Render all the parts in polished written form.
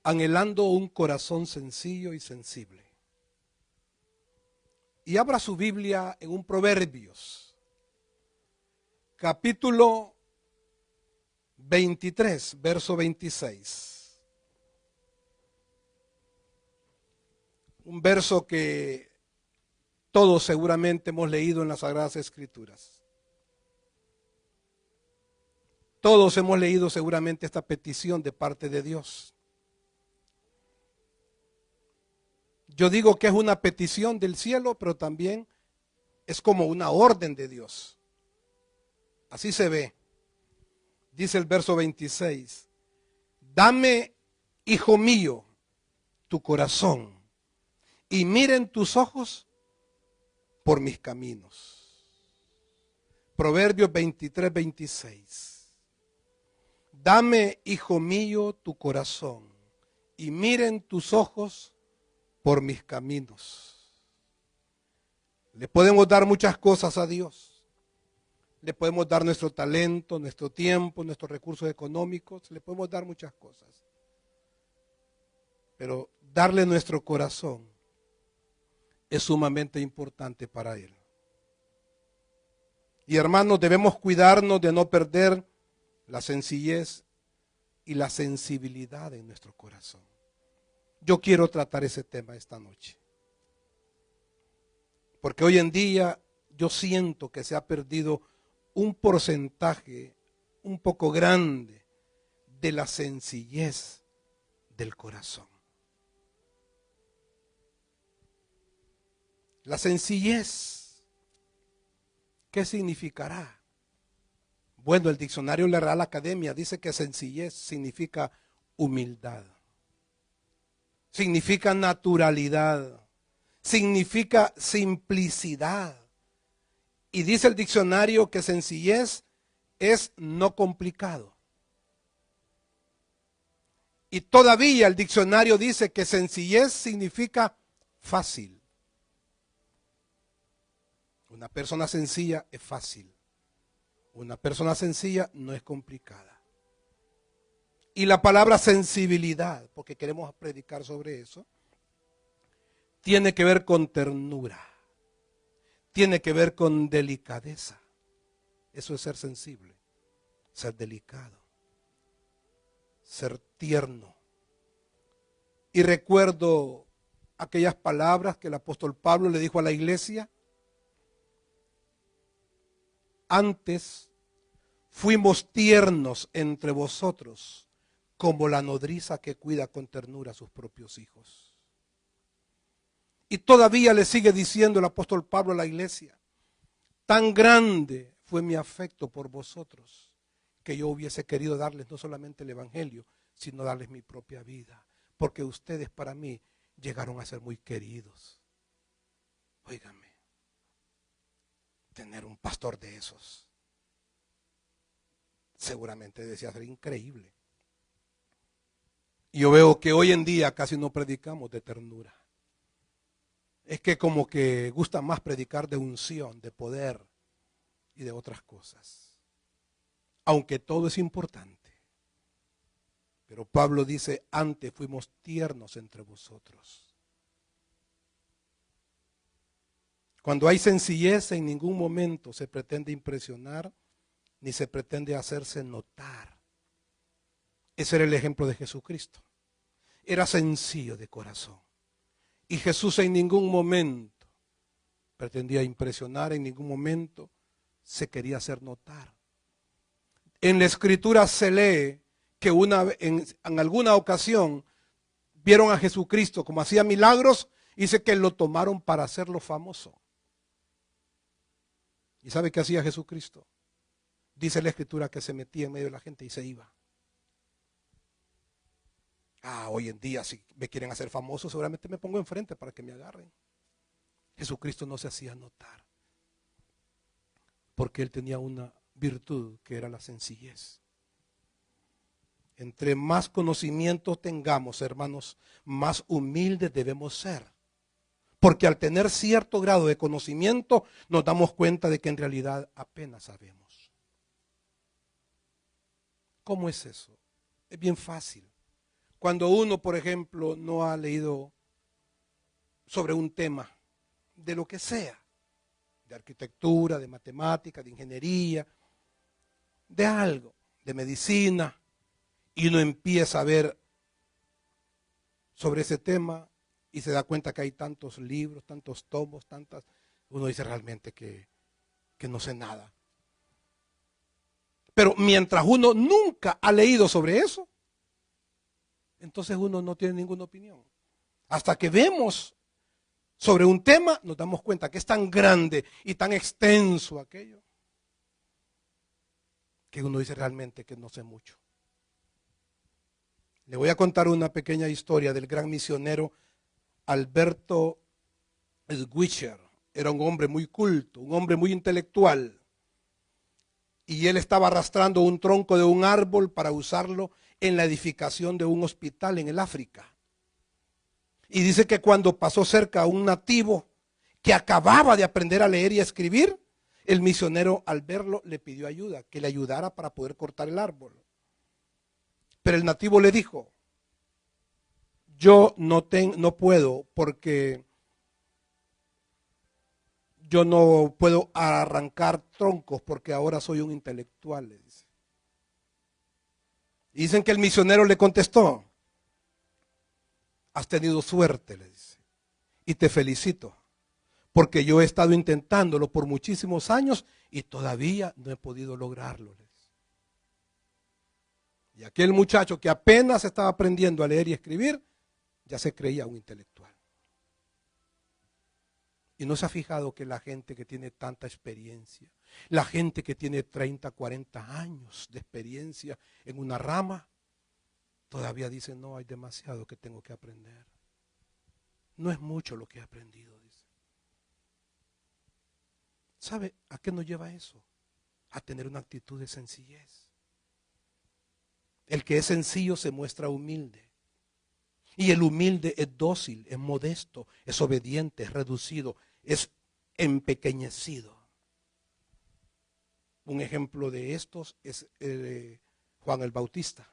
anhelando un corazón sencillo y sensible. Y abra su Biblia en un Proverbios, capítulo 23, verso 26. Un verso que todos seguramente hemos leído en las Sagradas Escrituras. Todos hemos leído seguramente esta petición de parte de Dios. Yo digo que es una petición del cielo, pero también es como una orden de Dios. Así se ve. Dice el verso 26. Dame, hijo mío, tu corazón, y miren tus ojos por mis caminos. Proverbios 23, 26. Dame, hijo mío, tu corazón, y miren tus ojos por mis caminos. Le podemos dar muchas cosas a Dios. Le podemos dar nuestro talento, nuestro tiempo, nuestros recursos económicos. Le podemos dar muchas cosas. Pero darle nuestro corazón es sumamente importante para Él. Y hermanos, debemos cuidarnos de no perder la sencillez y la sensibilidad en nuestro corazón. Yo quiero tratar ese tema esta noche. Porque hoy en día yo siento que se ha perdido un porcentaje un poco grande de la sencillez del corazón. La sencillez, ¿qué significará? Bueno, el diccionario de la Real Academia dice que sencillez significa humildad, significa naturalidad, significa simplicidad. Y dice el diccionario que sencillez es no complicado. Y todavía el diccionario dice que sencillez significa fácil. Una persona sencilla es fácil. Una persona sencilla no es complicada. Y la palabra sensibilidad, porque queremos predicar sobre eso, tiene que ver con ternura. Tiene que ver con delicadeza. Eso es ser sensible, ser delicado, ser tierno. Y recuerdo aquellas palabras que el apóstol Pablo le dijo a la iglesia. Antes fuimos tiernos entre vosotros, como la nodriza que cuida con ternura a sus propios hijos. Y todavía le sigue diciendo el apóstol Pablo a la iglesia, tan grande fue mi afecto por vosotros, que yo hubiese querido darles no solamente el evangelio, sino darles mi propia vida, porque ustedes para mí llegaron a ser muy queridos. Óigame, tener un pastor de esos seguramente decía ser increíble. Y yo veo que hoy en día casi no predicamos de ternura. Es que como que gusta más predicar de unción, de poder y de otras cosas. Aunque todo es importante. Pero Pablo dice, antes fuimos tiernos entre vosotros. Cuando hay sencillez, en ningún momento se pretende impresionar, ni se pretende hacerse notar. Ese era el ejemplo de Jesucristo. Era sencillo de corazón. Y Jesús en ningún momento pretendía impresionar, en ningún momento se quería hacer notar. En la Escritura se lee que en alguna ocasión vieron a Jesucristo como hacía milagros, y dice que lo tomaron para hacerlo famoso. ¿Y sabe qué hacía Jesucristo? Dice la Escritura que se metía en medio de la gente y se iba. Hoy en día si me quieren hacer famoso, seguramente me pongo enfrente para que me agarren. Jesucristo no se hacía notar, porque Él tenía una virtud que era la sencillez. Entre más conocimiento tengamos, hermanos, más humildes debemos ser. Porque al tener cierto grado de conocimiento, nos damos cuenta de que en realidad apenas sabemos. ¿Cómo es eso? Es bien fácil. Cuando uno, por ejemplo, no ha leído sobre un tema, de lo que sea, de arquitectura, de matemática, de ingeniería, de algo, de medicina, y uno empieza a ver sobre ese tema y se da cuenta que hay tantos libros, tantos tomos, uno dice realmente que no sé nada. Pero mientras uno nunca ha leído sobre eso, entonces uno no tiene ninguna opinión. Hasta que vemos sobre un tema, nos damos cuenta que es tan grande y tan extenso aquello, que uno dice realmente que no sé mucho. Le voy a contar una pequeña historia del gran misionero Alberto Schweitzer. Era un hombre muy culto, un hombre muy intelectual. Y él estaba arrastrando un tronco de un árbol para usarlo en la edificación de un hospital en el África. Y dice que cuando pasó cerca a un nativo que acababa de aprender a leer y a escribir, el misionero al verlo le pidió ayuda, que le ayudara para poder cortar el árbol. Pero el nativo le dijo: yo no puedo, porque yo no puedo arrancar troncos porque ahora soy un intelectual, le dice. Y dicen que el misionero le contestó: has tenido suerte, le dice, y te felicito, porque yo he estado intentándolo por muchísimos años y todavía no he podido lograrlo. Y aquel muchacho que apenas estaba aprendiendo a leer y escribir, ya se creía un intelectual. Y no se ha fijado que la gente que tiene tanta experiencia, la gente que tiene 30, 40 años de experiencia en una rama, todavía dice: no, hay demasiado que tengo que aprender. No es mucho lo que he aprendido, dice. ¿Sabe a qué nos lleva eso? A tener una actitud de sencillez. El que es sencillo se muestra humilde. Y el humilde es dócil, es modesto, es obediente, es reducido, es empequeñecido. Un ejemplo de estos es Juan el Bautista.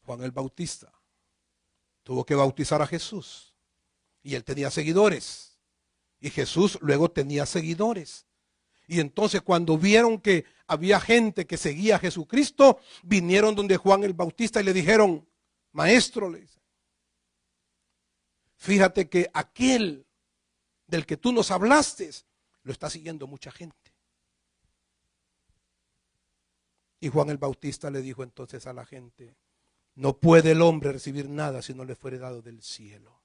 Juan el Bautista tuvo que bautizar a Jesús y él tenía seguidores. Y Jesús luego tenía seguidores. Y entonces cuando vieron que había gente que seguía a Jesucristo, vinieron donde Juan el Bautista y le dijeron: maestro, le dice, fíjate que aquel del que tú nos hablaste lo está siguiendo mucha gente. Y Juan el Bautista le dijo entonces a la gente: no puede el hombre recibir nada si no le fuere dado del cielo.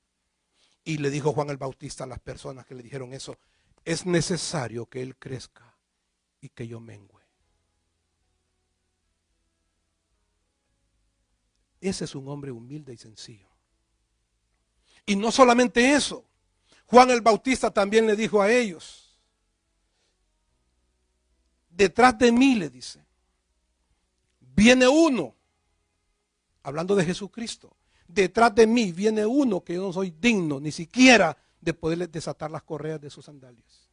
Y le dijo Juan el Bautista a las personas que le dijeron eso: es necesario que él crezca y que yo mengüe. Ese es un hombre humilde y sencillo. Y no solamente eso, Juan el Bautista también le dijo a ellos: detrás de mí, le dice, viene uno, hablando de Jesucristo, detrás de mí viene uno que yo no soy digno ni siquiera de poderle desatar las correas de sus sandalias.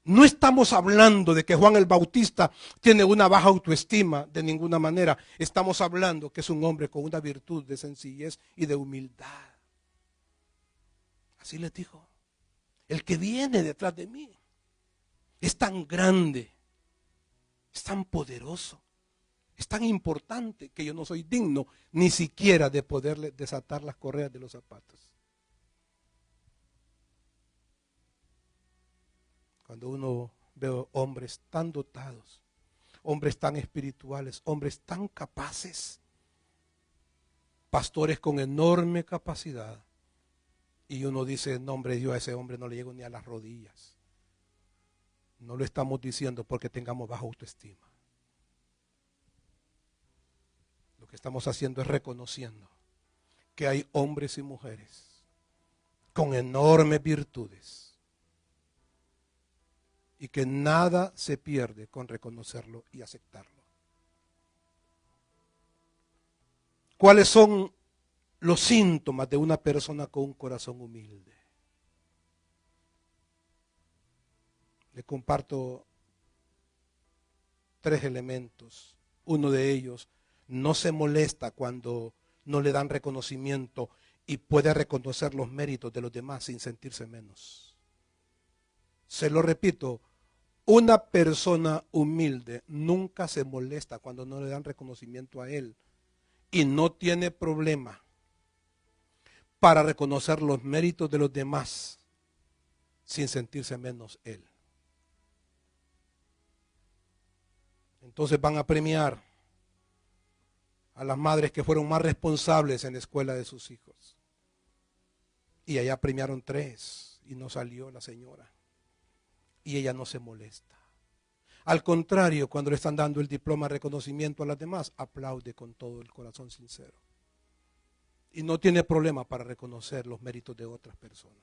No estamos hablando de que Juan el Bautista tiene una baja autoestima de ninguna manera. Estamos hablando que es un hombre con una virtud de sencillez y de humildad. Así les dijo: el que viene detrás de mí es tan grande, es tan poderoso, es tan importante que yo no soy digno ni siquiera de poderle desatar las correas de los zapatos. Cuando uno ve hombres tan dotados, hombres tan espirituales, hombres tan capaces, pastores con enorme capacidad, y uno dice: no, hombre, yo a ese hombre no le llego ni a las rodillas. No lo estamos diciendo porque tengamos baja autoestima. Lo que estamos haciendo es reconociendo que hay hombres y mujeres con enormes virtudes y que nada se pierde con reconocerlo y aceptarlo. ¿Cuáles son los síntomas de una persona con un corazón humilde? Le comparto 3 elementos. Uno de ellos: no se molesta cuando no le dan reconocimiento y puede reconocer los méritos de los demás sin sentirse menos. Se lo repito, una persona humilde nunca se molesta cuando no le dan reconocimiento a él y no tiene problema para reconocer los méritos de los demás sin sentirse menos él. Entonces van a premiar a las madres que fueron más responsables en la escuela de sus hijos. Y allá premiaron 3 y no salió la señora. Y ella no se molesta. Al contrario, cuando le están dando el diploma de reconocimiento a las demás, aplaude con todo el corazón sincero. Y no tiene problema para reconocer los méritos de otras personas.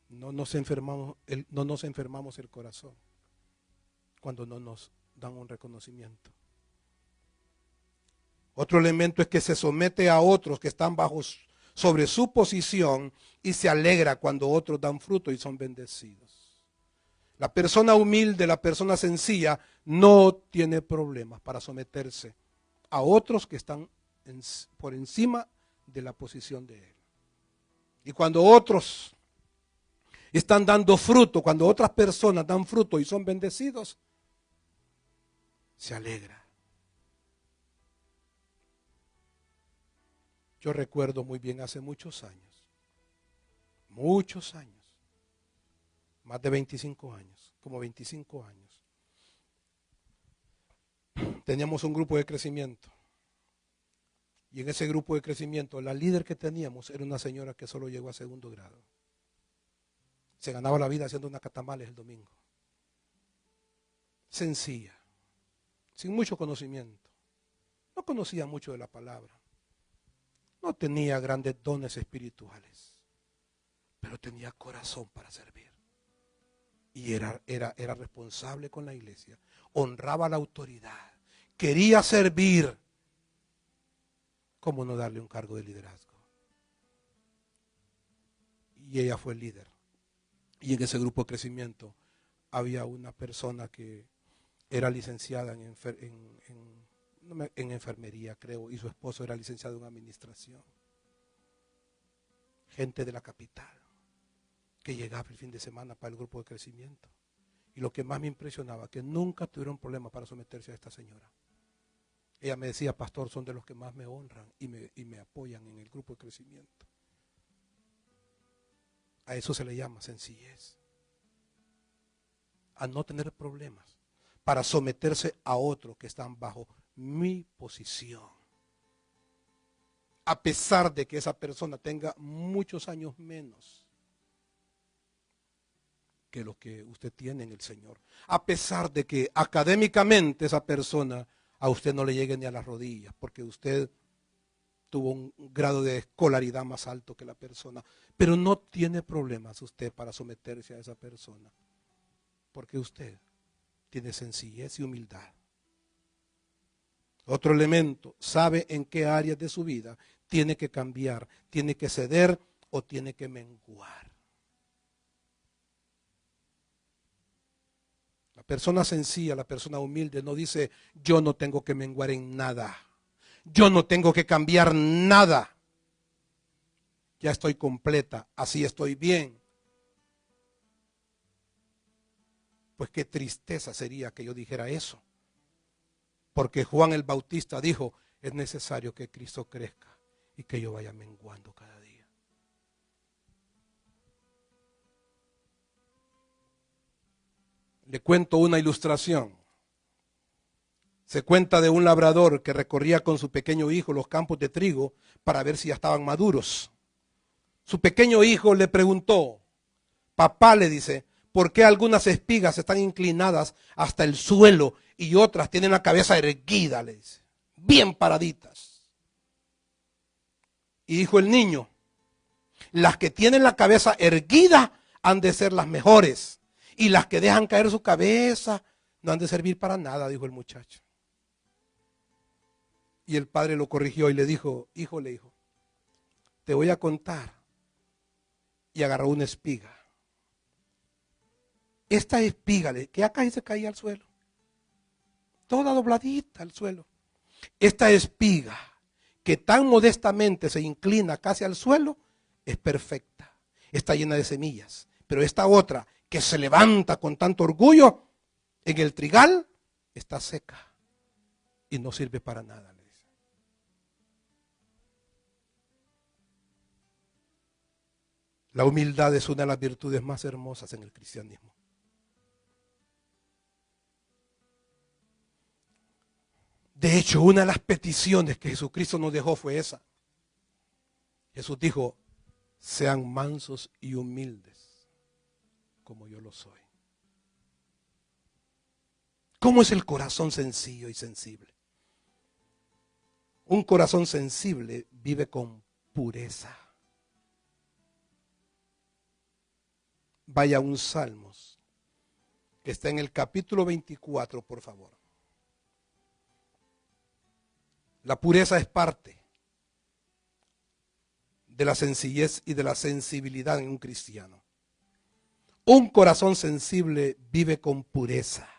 No nos enfermamos el corazón cuando no nos dan un reconocimiento. Otro elemento es que se somete a otros que están sobre su posición y se alegra cuando otros dan fruto y son bendecidos. La persona humilde, la persona sencilla, no tiene problemas para someterse a otros que están por encima de la posición de él. Y cuando otros están dando fruto, cuando otras personas dan fruto y son bendecidos, se alegra. Yo recuerdo muy bien hace muchos años, más de 25 años, como 25 años. Teníamos un grupo de crecimiento. Y en ese grupo de crecimiento, la líder que teníamos era una señora que solo llegó a 2º grado. Se ganaba la vida haciendo una catamales el domingo. Sencilla, sin mucho conocimiento. No conocía mucho de la palabra. No tenía grandes dones espirituales, pero tenía corazón para servir. Y era responsable con la iglesia. Honraba la autoridad. Quería servir. ¿Cómo no darle un cargo de liderazgo? Y ella fue el líder. Y en ese grupo de crecimiento había una persona que era licenciada en enfermería, creo, y su esposo era licenciado en administración. Gente de la capital que llegaba el fin de semana para el grupo de crecimiento. Y lo que más me impresionaba, que nunca tuvieron problema para someterse a esta señora. Ella me decía, pastor, son de los que más me honran y me apoyan en el grupo de crecimiento. A eso se le llama sencillez. A no tener problemas para someterse a otros que están bajo mi posición. A pesar de que esa persona tenga muchos años menos que lo que usted tiene en el Señor. A pesar de que académicamente esa persona a usted no le llegue ni a las rodillas, porque usted tuvo un grado de escolaridad más alto que la persona, pero no tiene problemas usted para someterse a esa persona, porque usted tiene sencillez y humildad. Otro elemento, sabe en qué áreas de su vida tiene que cambiar, tiene que ceder o tiene que menguar. La persona sencilla, la persona humilde no dice, yo no tengo que menguar en nada. Yo no tengo que cambiar nada. Ya estoy completa, así estoy bien. Pues qué tristeza sería que yo dijera eso. Porque Juan el Bautista dijo, es necesario que Cristo crezca y que yo vaya menguando cada día. Le cuento una ilustración. Se cuenta de un labrador que recorría con su pequeño hijo los campos de trigo para ver si ya estaban maduros. Su pequeño hijo le preguntó, papá, le dice, ¿por qué algunas espigas están inclinadas hasta el suelo y otras tienen la cabeza erguida? Le dice, bien paraditas. Y dijo el niño, las que tienen la cabeza erguida han de ser las mejores, y las que dejan caer su cabeza no han de servir para nada, dijo el muchacho. Y el padre lo corrigió y le dijo, hijo, le dijo, te voy a contar. Y agarró una espiga. Esta espiga, que acá se caía al suelo. toda dobladita al suelo. Esta espiga, que tan modestamente se inclina casi al suelo, es perfecta, está llena de semillas. Pero esta otra, que se levanta con tanto orgullo en el trigal, está seca y no sirve para nada. La humildad es una de las virtudes más hermosas en el cristianismo. De hecho, una de las peticiones que Jesucristo nos dejó fue esa. Jesús dijo, sean mansos y humildes, como yo lo soy. ¿Cómo es el corazón sencillo y sensible? Un corazón sensible vive con pureza. Vaya a un Salmos, que está en el capítulo 24, por favor. La pureza es parte de la sencillez y de la sensibilidad en un cristiano. Un corazón sensible vive con pureza.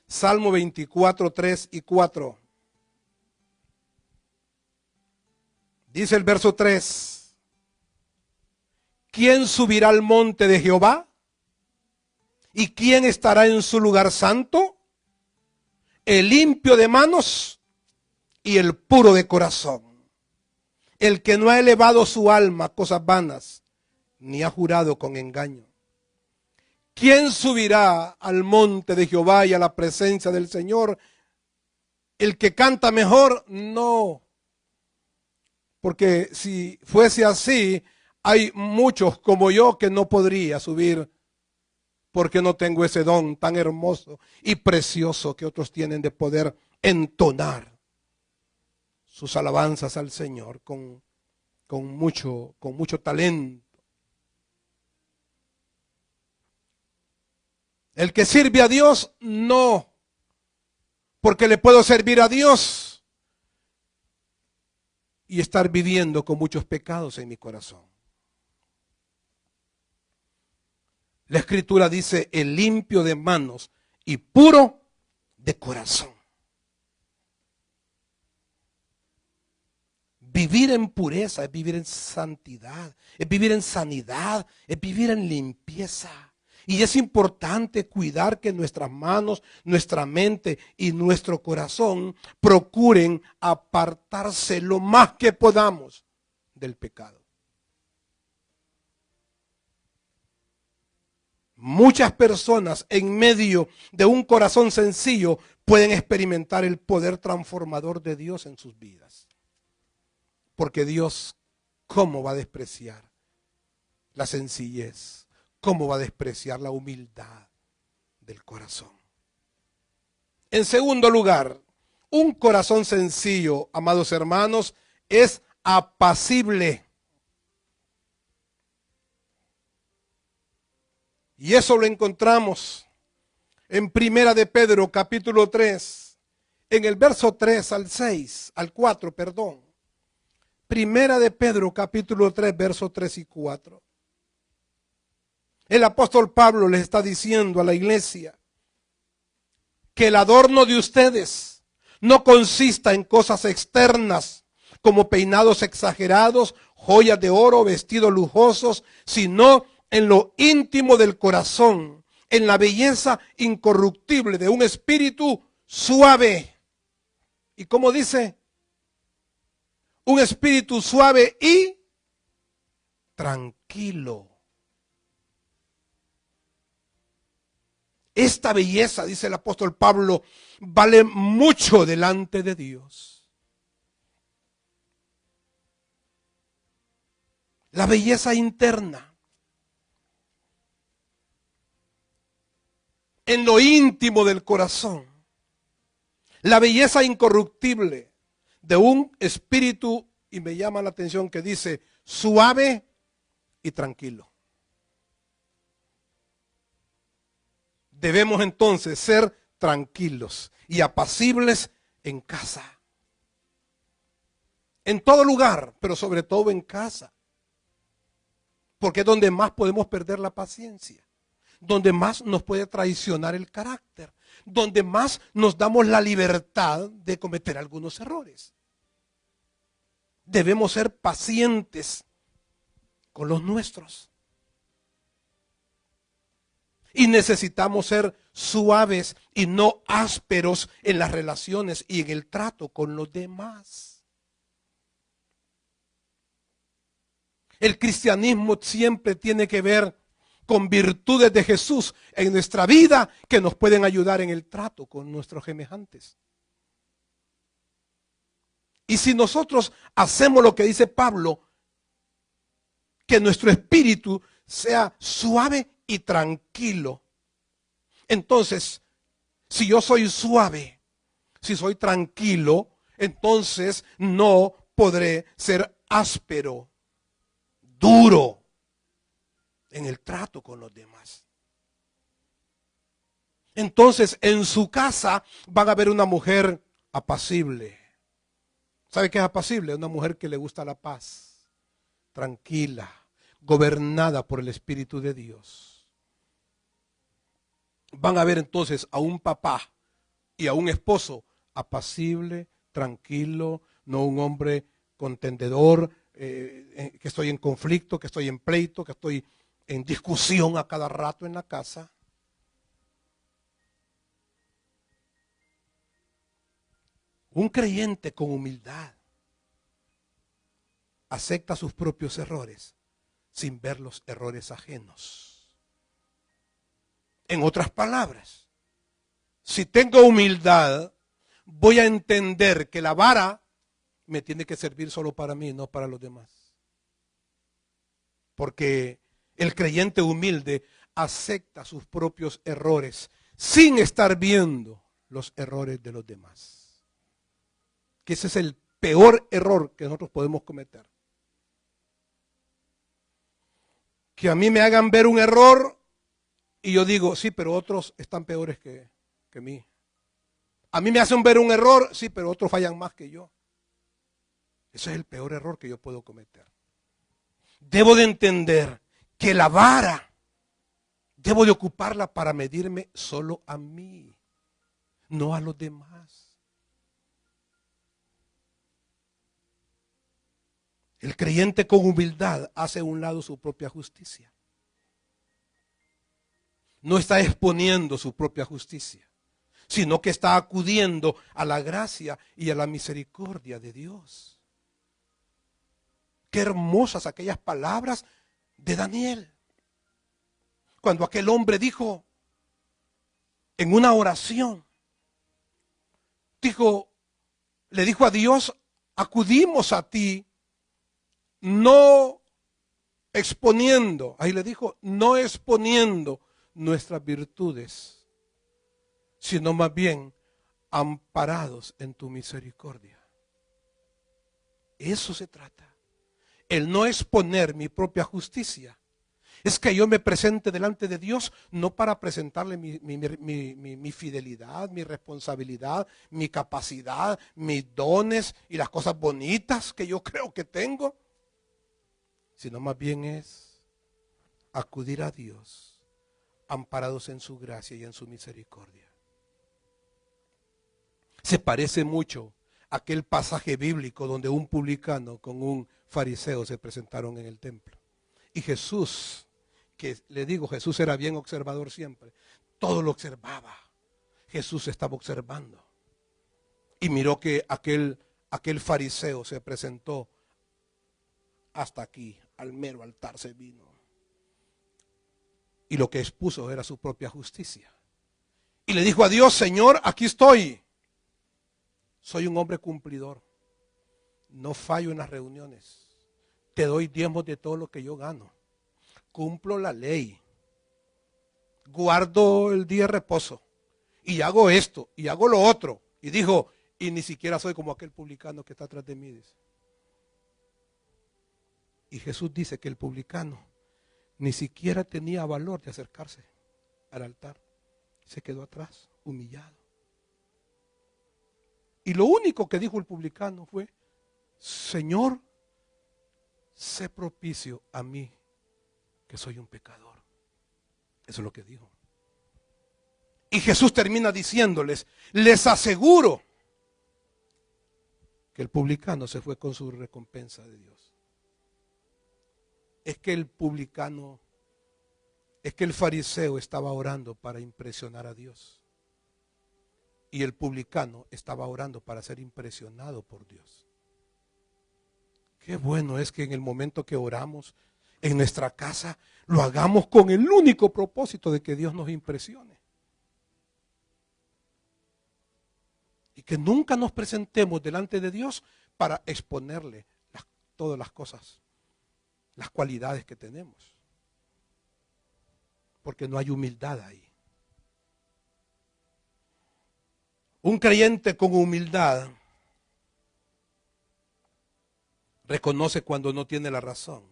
Salmo 24, 3 y 4. Dice el verso 3. ¿Quién subirá al monte de Jehová? ¿Y quién estará en su lugar santo? El limpio de manos y el puro de corazón. El que no ha elevado su alma a cosas vanas, ni ha jurado con engaño. ¿Quién subirá al monte de Jehová y a la presencia del Señor? El que canta mejor, no. Porque si fuese así, hay muchos como yo que no podría subir porque no tengo ese don tan hermoso y precioso que otros tienen de poder entonar sus alabanzas al Señor con mucho talento. El que sirve a Dios, no, porque le puedo servir a Dios y estar viviendo con muchos pecados en mi corazón. La Escritura dice, el limpio de manos y puro de corazón. Vivir en pureza es vivir en santidad, es vivir en sanidad, es vivir en limpieza. Y es importante cuidar que nuestras manos, nuestra mente y nuestro corazón procuren apartarse lo más que podamos del pecado. Muchas personas en medio de un corazón sencillo pueden experimentar el poder transformador de Dios en sus vidas. Porque Dios, ¿cómo va a despreciar la sencillez? ¿Cómo va a despreciar la humildad del corazón? En segundo lugar, un corazón sencillo, amados hermanos, es apacible. Y eso lo encontramos en Primera de Pedro, capítulo 3, en el verso 3 al 4, perdón. Primera de Pedro, capítulo 3, versos 3 y 4. El apóstol Pablo les está diciendo a la iglesia que el adorno de ustedes no consista en cosas externas como peinados exagerados, joyas de oro, vestidos lujosos, sino en lo íntimo del corazón, en la belleza incorruptible de un espíritu suave. ¿Y cómo dice? Un espíritu suave y tranquilo. Esta belleza, dice el apóstol Pablo, vale mucho delante de Dios. La belleza interna. En lo íntimo del corazón. La belleza incorruptible de un espíritu, y me llama la atención que dice, suave y tranquilo. Debemos entonces ser tranquilos y apacibles en casa. En todo lugar, pero sobre todo en casa. Porque es donde más podemos perder la paciencia. Donde más nos puede traicionar el carácter. donde más nos damos la libertad de cometer algunos errores. Debemos ser pacientes con los nuestros. Y necesitamos ser suaves y no ásperos en las relaciones y en el trato con los demás. El cristianismo siempre tiene que ver con virtudes de Jesús en nuestra vida que nos pueden ayudar en el trato con nuestros semejantes. Y si nosotros hacemos lo que dice Pablo, que nuestro espíritu sea suave y tranquilo. Entonces, si yo soy suave, si soy tranquilo, entonces no podré ser áspero, duro en el trato con los demás. Entonces, en su casa van a ver una mujer apacible. ¿Sabe qué es apacible? Una mujer que le gusta la paz, tranquila, gobernada por el Espíritu de Dios. Van a ver entonces a un papá y a un esposo apacible, tranquilo, no un hombre contendedor, que estoy en conflicto, que estoy en pleito, que estoy en discusión a cada rato en la casa. Un creyente con humildad acepta sus propios errores sin ver los errores ajenos. En otras palabras, si tengo humildad, voy a entender que la vara me tiene que servir solo para mí, no para los demás. Porque el creyente humilde acepta sus propios errores sin estar viendo los errores de los demás. Que ese es el peor error que nosotros podemos cometer. Que a mí me hagan ver un error y yo digo, sí, pero otros están peores que mí. A mí me hacen ver un error, sí, pero otros fallan más que yo. Ese es el peor error que yo puedo cometer. Debo de entender que la vara debo de ocuparla para medirme solo a mí, no a los demás. El creyente con humildad hace a un lado su propia justicia. No está exponiendo su propia justicia, sino que está acudiendo a la gracia y a la misericordia de Dios. Qué hermosas aquellas palabras de Daniel. Cuando aquel hombre dijo en una oración, le dijo a Dios, acudimos a ti, no exponiendo, ahí le dijo, no exponiendo nuestras virtudes, sino más bien amparados en tu misericordia. Eso se trata. El no exponer mi propia justicia. Es que yo me presente delante de Dios no para presentarle mi fidelidad, mi responsabilidad, mi capacidad, mis dones y las cosas bonitas que yo creo que tengo, sino más bien es acudir a Dios, amparados en su gracia y en su misericordia. Se parece mucho a aquel pasaje bíblico donde un publicano con un fariseo se presentaron en el templo. Y Jesús, que le digo, Jesús era bien observador siempre, todo lo observaba. Jesús estaba observando. Y miró que aquel fariseo se presentó hasta aquí, al mero altar se vino. Y lo que expuso era su propia justicia. Y le dijo a Dios, Señor, aquí estoy. Soy un hombre cumplidor. No fallo en las reuniones. Te doy diezmos de todo lo que yo gano. Cumplo la ley. Guardo el día de reposo. Y hago esto, y hago lo otro. Y dijo, y ni siquiera soy como aquel publicano que está atrás de mí. Dice. Y Jesús dice que el publicano ni siquiera tenía valor de acercarse al altar. Se quedó atrás, humillado. Y lo único que dijo el publicano fue, Señor, sé propicio a mí, que soy un pecador. Eso es lo que dijo. Y Jesús termina diciéndoles, les aseguro que el publicano se fue con su recompensa de Dios. Es que el fariseo estaba orando para impresionar a Dios. Y el publicano estaba orando para ser impresionado por Dios. Qué bueno es que en el momento que oramos en nuestra casa, lo hagamos con el único propósito de que Dios nos impresione. Y que nunca nos presentemos delante de Dios para exponerle todas las cosas, las cualidades que tenemos. Porque no hay humildad ahí. Un creyente con humildad reconoce cuando no tiene la razón.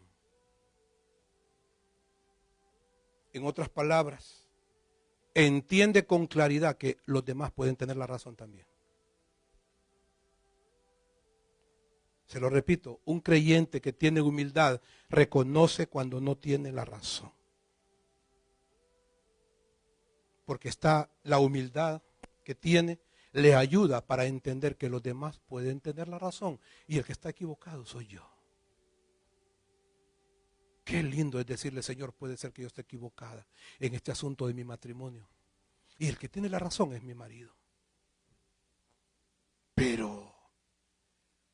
En otras palabras, entiende con claridad que los demás pueden tener la razón también. Se lo repito, un creyente que tiene humildad reconoce cuando no tiene la razón. Porque está la humildad que tiene, le ayuda para entender que los demás pueden tener la razón y el que está equivocado soy yo. Qué lindo es decirle, Señor, puede ser que yo esté equivocada en este asunto de mi matrimonio. Y el que tiene la razón es mi marido. Pero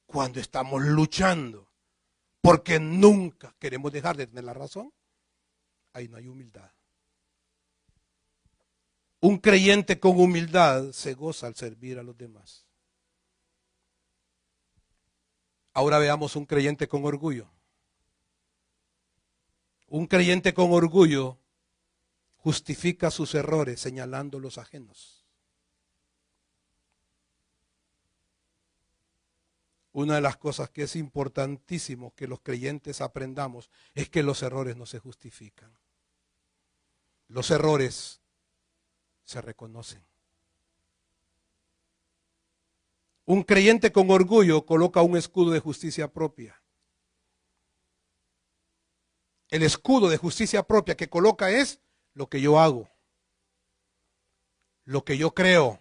cuando estamos luchando porque nunca queremos dejar de tener la razón, ahí no hay humildad. Un creyente con humildad se goza al servir a los demás. Ahora veamos un creyente con orgullo. Un creyente con orgullo justifica sus errores señalando los ajenos. Una de las cosas que es importantísimo que los creyentes aprendamos es que los errores no se justifican. Los errores se reconocen. Un creyente con orgullo coloca un escudo de justicia propia. El escudo de justicia propia que coloca es lo que yo hago, lo que yo creo,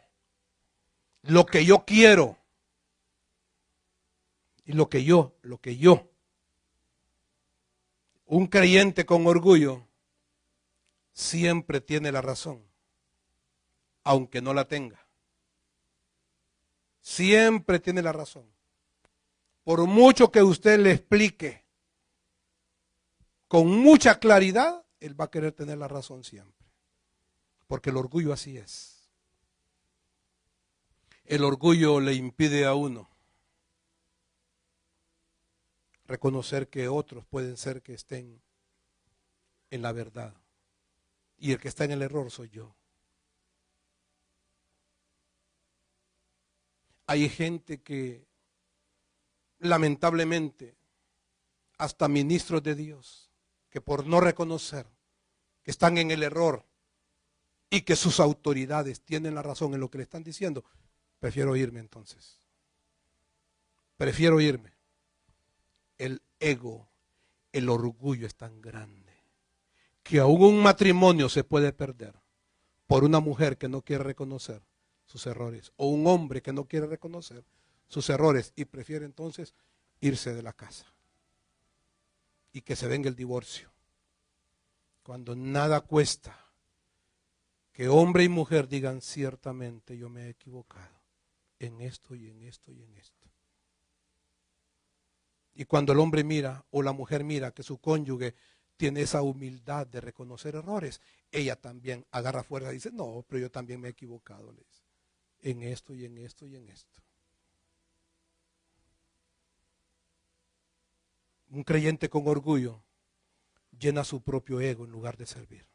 lo que yo quiero y lo que yo. Un creyente con orgullo siempre tiene la razón, aunque no la tenga. Siempre tiene la razón. Por mucho que usted le explique con mucha claridad, él va a querer tener la razón siempre. Porque el orgullo así es. El orgullo le impide a uno reconocer que otros pueden ser que estén en la verdad. Y el que está en el error soy yo. Hay gente que, lamentablemente, hasta ministros de Dios, que por no reconocer que están en el error y que sus autoridades tienen la razón en lo que le están diciendo, prefiero irme entonces. Prefiero irme. El ego, el orgullo es tan grande que aún un matrimonio se puede perder por una mujer que no quiere reconocer sus errores o un hombre que no quiere reconocer sus errores y prefiere entonces irse de la casa y que se venga el divorcio. Cuando nada cuesta que hombre y mujer digan ciertamente yo me he equivocado en esto y en esto y en esto. Y cuando el hombre mira o la mujer mira que su cónyuge tiene esa humildad de reconocer errores, ella también agarra fuerza y dice, no, pero yo también me he equivocado, le dice, en esto y en esto y en esto. Un creyente con orgullo llena su propio ego en lugar de servir.